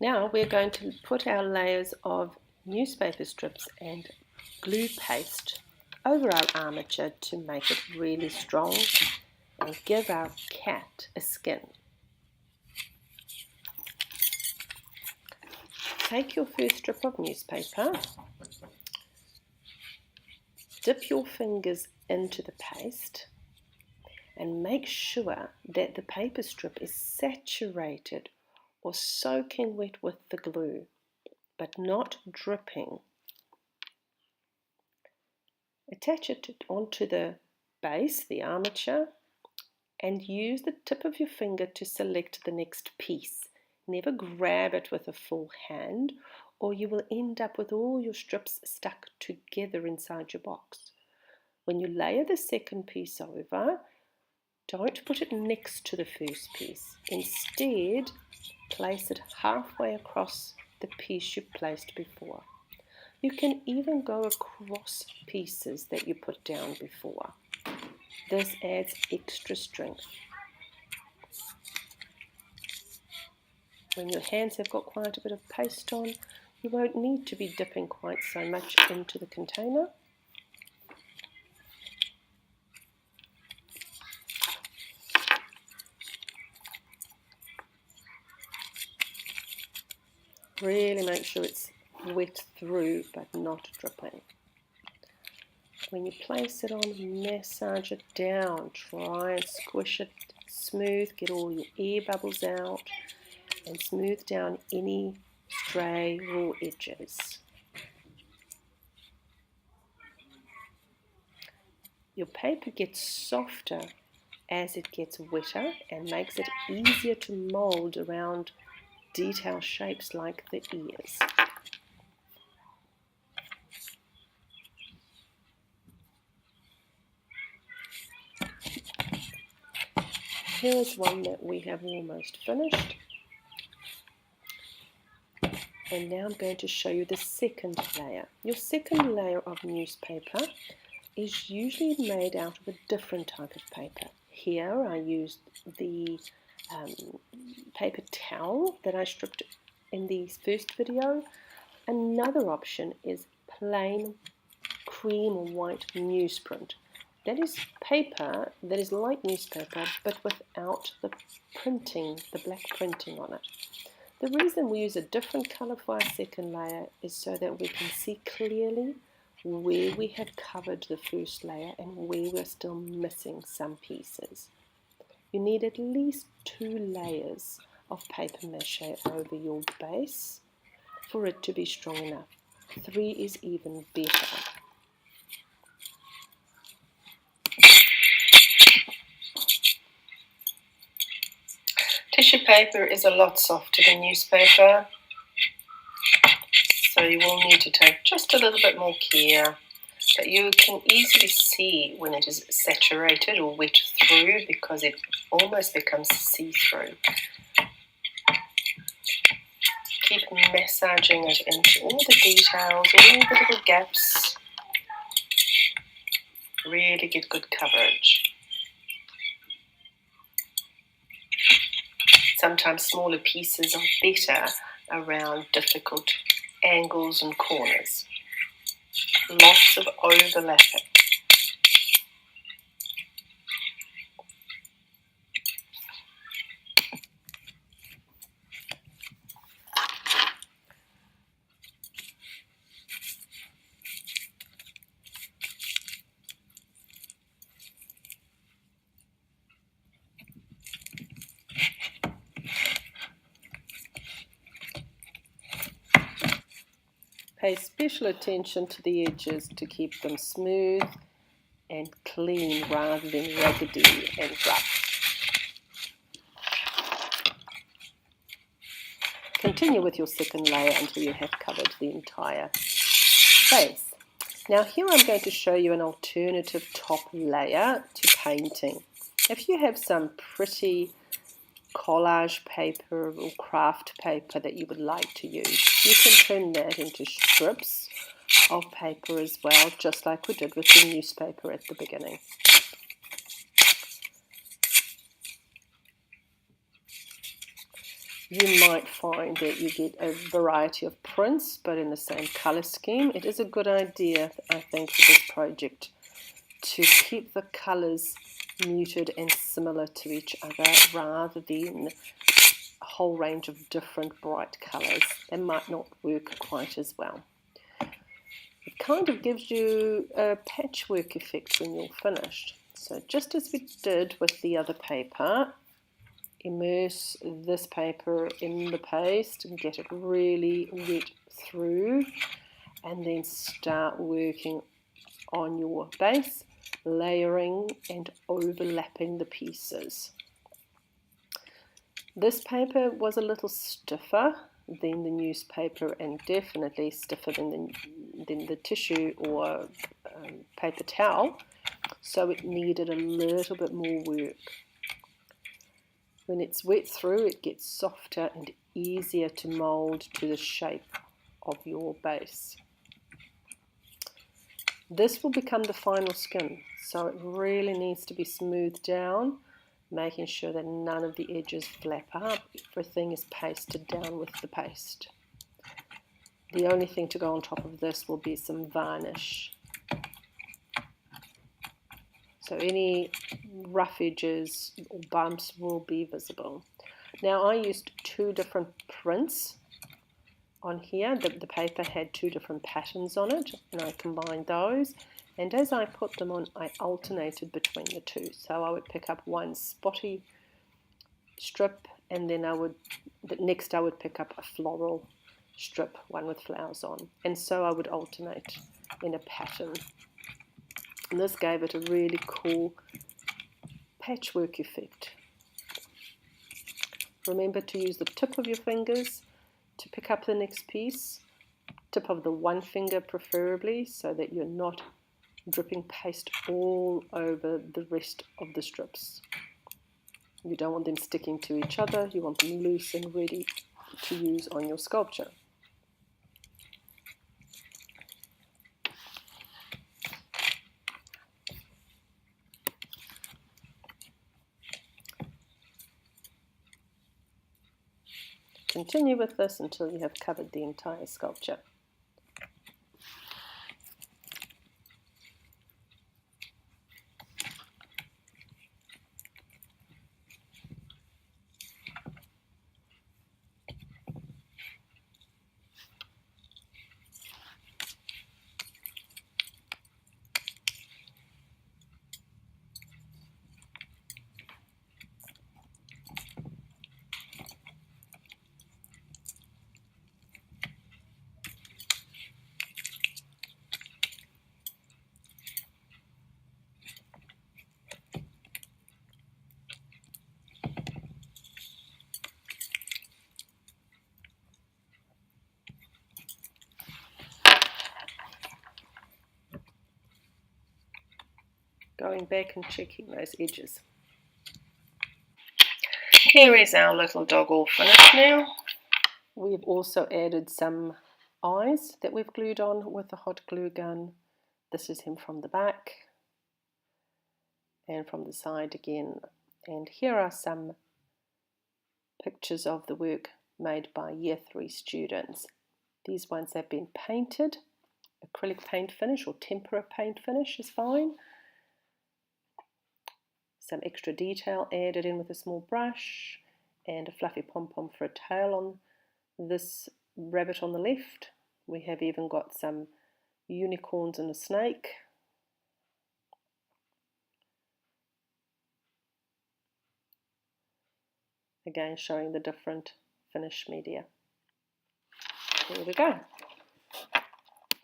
Now we're going to put our layers of newspaper strips and glue paste over our armature to make it really strong and give our cat a skin. Take your first strip of newspaper, dip your fingers into the paste and make sure that the paper strip is saturated or soaking wet with the glue, but not dripping. Attach it onto the base, the armature, and use the tip of your finger to select the next piece. Never grab it with a full hand, or you will end up with all your strips stuck together inside your box. When you layer the second piece over, don't put it next to the first piece. Instead, place it halfway across the piece you placed before. You can even go across pieces that you put down before. This adds extra strength. When your hands have got quite a bit of paste on, you won't need to be dipping quite so much into the container. Really make sure it's wet through but not dripping. When you place it on, massage it down. Try and squish it smooth, get all your air bubbles out and smooth down any stray raw edges. Your paper gets softer as it gets wetter and makes it easier to mold around detail shapes like the ears. Here is one that we have almost finished. And now I'm going to show you the second layer. Your second layer of newspaper is usually made out of a different type of paper. Here I used the paper towel that I stripped in the first video. Another option is plain cream or white newsprint. That is paper that is like newspaper but without the printing, the black printing on it. The reason we use a different colour for our second layer is so that we can see clearly where we have covered the first layer and where we're still missing some pieces. You need at least 2 layers of paper mache over your base for it to be strong enough. 3 is even better. Tissue paper is a lot softer than newspaper, so you will need to take just a little bit more care. But you can easily see when it is saturated or wet through because it almost becomes see-through. Keep massaging it into all the details, all the little gaps. Really get good coverage. Sometimes smaller pieces are better around difficult angles and corners. Lots of overlapping. Pay special attention to the edges to keep them smooth and clean rather than raggedy and rough. Continue with your second layer until you have covered the entire base. Now here I'm going to show you an alternative top layer to painting. If you have some pretty collage paper or craft paper that you would like to use, you can turn that into strips of paper as well, just like we did with the newspaper at the beginning. You might find that you get a variety of prints, but in the same color scheme. It is a good idea, I think, for this project to keep the colors muted and similar to each other rather than a whole range of different bright colors. They might not work quite as well. It kind of gives you a patchwork effect when you're finished. So just as we did with the other paper, immerse this paper in the paste and get it really wet through, and then start working on your base, layering and overlapping the pieces. This paper was a little stiffer than the newspaper and definitely stiffer than the tissue or paper towel, so it needed a little bit more work. When it's wet through, it gets softer and easier to mold to the shape of your base. This will become the final skin, so it really needs to be smoothed down, making sure that none of the edges flap up. Everything is pasted down with the paste. The only thing to go on top of this will be some varnish. So any rough edges or bumps will be visible. Now I used 2 different prints on here. The paper had 2 different patterns on it, and I combined those. And as I put them on, I alternated between the 2. So I would pick up one spotty strip, and then next I would pick up a floral strip, one with flowers on. And so I would alternate in a pattern. And this gave it a really cool patchwork effect. Remember to use the tip of your fingers to pick up the next piece, tip of the one finger preferably, so that you're not dripping paste all over the rest of the strips. You don't want them sticking to each other, you want them loose and ready to use on your sculpture. Continue with this until you have covered the entire sculpture. Going back and checking those edges. Here is our little dog all finished now. We've also added some eyes that we've glued on with a hot glue gun. This is him from the back and from the side again. And here are some pictures of the work made by Year 3 students. These ones have been painted. Acrylic paint finish or tempera paint finish is fine. Some extra detail added in with a small brush, and a fluffy pom-pom for a tail on this rabbit on the left. We have even got some unicorns and a snake. Again, showing the different finish media. There we go.